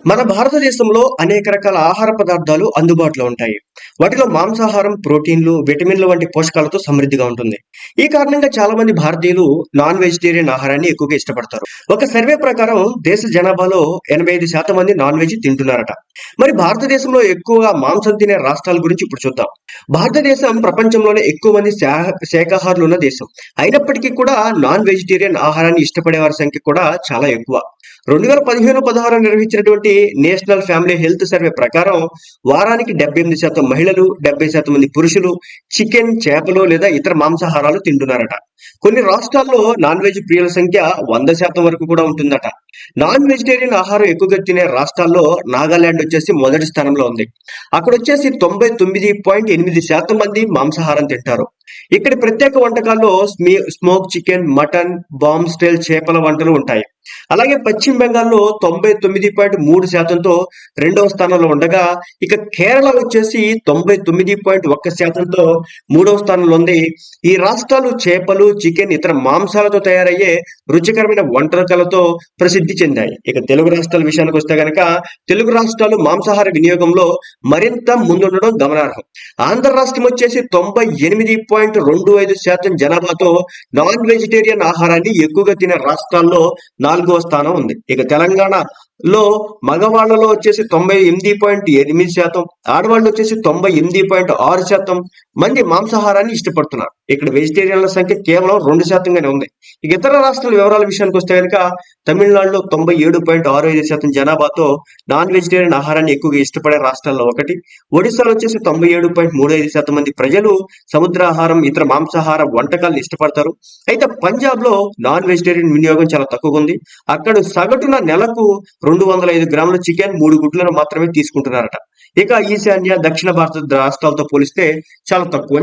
మన భారతదేశంలో అనేక రకాల ఆహార పదార్థాలు అందుబాటులో ఉంటాయి. వాటిలో మాంసాహారం, ప్రోటీన్లు, విటమిన్లు వంటి పోషకాలతో సమృద్ధిగా ఉంటుంది. ఈ కారణంగా చాలా మంది భారతీయులు నాన్ వెజిటేరియన్ ఆహారాన్ని ఎక్కువగా ఇష్టపడతారు. ఒక సర్వే ప్రకారం దేశ జనాభాలో 85% మంది నాన్ వెజ్ తింటున్నారట. మరి భారతదేశంలో ఎక్కువగా మాంసం తినే రాష్ట్రాల గురించి ఇప్పుడు చూద్దాం. భారతదేశం ప్రపంచంలోనే ఎక్కువ మంది శాకాహారులు ఉన్న దేశం. అయినప్పటికీ కూడా నాన్ వెజిటేరియన్ ఆహారాన్ని ఇష్టపడే వారి సంఖ్య కూడా చాలా ఎక్కువ. 2015-16 నిర్వహించినటువంటి నేషనల్ ఫ్యామిలీ హెల్త్ సర్వే ప్రకారం వారానికి 78% మహిళలు, 70% మంది పురుషులు చికెన్, చేపలు లేదా ఇతర మాంసాహారాలు తింటున్నారట. కొన్ని రాష్ట్రాల్లో నాన్ వెజ్ ప్రియుల సంఖ్య 100% వరకు కూడా ఉంటుందట. నాన్ వెజిటేరియన్ ఆహారం ఎక్కువగా తినే రాష్ట్రాల్లో నాగాలాండ్ వచ్చేసి మొదటి స్థానంలో ఉంది. అక్కడ వచ్చేసి 99.8% మంది మాంసాహారం తింటారు. ఇక్కడి ప్రత్యేక వంటకాల్లో smoke chicken, mutton, bomb style చేపల వంటలు ఉంటాయి. అలాగే పశ్చిమ బెంగాల్లో 99.3%తో రెండవ స్థానంలో ఉండగా, ఇక కేరళ వచ్చేసి 99.1%తో మూడవ స్థానంలో ఉంది. ఈ రాష్ట్రాలు చేపలు, చికెన్, ఇతర మాంసాలతో తయారయ్యే రుచికరమైన వంటకాలతో ప్రసిద్ధి చెందాయి. ఇక తెలుగు రాష్ట్రాల విషయానికి వస్తే గనక తెలుగు రాష్ట్రాలు మాంసాహార వినియోగంలో మరింత ముందుండడం గమనార్హం. ఆంధ్ర రాష్ట్రం వచ్చేసి 98.25% జనాభాతో నాన్ వెజిటేరియన్ ఆహారాన్ని ఎక్కువగా తినే రాష్ట్రాల్లో 4వ స్థానం ఉంది. ఇక తెలంగాణలో మగవాళ్లలో వచ్చేసి 98.8%, ఆడవాళ్ళు వచ్చేసి 98.6% మంది మాంసాహారాన్ని ఇష్టపడుతున్నారు. ఇక్కడ వెజిటేరియన్ల సంఖ్య కేవలం 2%గానే ఉంది. ఇక ఇతర రాష్ట్రాల వివరాల విషయానికి వస్తే కనుక తమిళనాడులో 97.65% జనాభాతో నాన్ వెజిటేరియన్ ఆహారాన్ని ఎక్కువగా ఇష్టపడే రాష్ట్రాల్లో ఒకటి. ఒడిశాలో వచ్చేసి 97.35% మంది ప్రజలు సముద్రాహారం, ఇతర మాంసాహార వంటకాలను ఇష్టపడతారు. అయితే పంజాబ్ లో నాన్ వెజిటేరియన్ వినియోగం చాలా తక్కువగా ఉంది. అక్కడ సగటున నెలకు 205 గ్రాముల చికెన్, 3 గుడ్లను మాత్రమే తీసుకుంటున్నారట. ఇక ఈశాన్య, దక్షిణ భారత రాష్ట్రాలతో పోలిస్తే చాలా తక్కువ.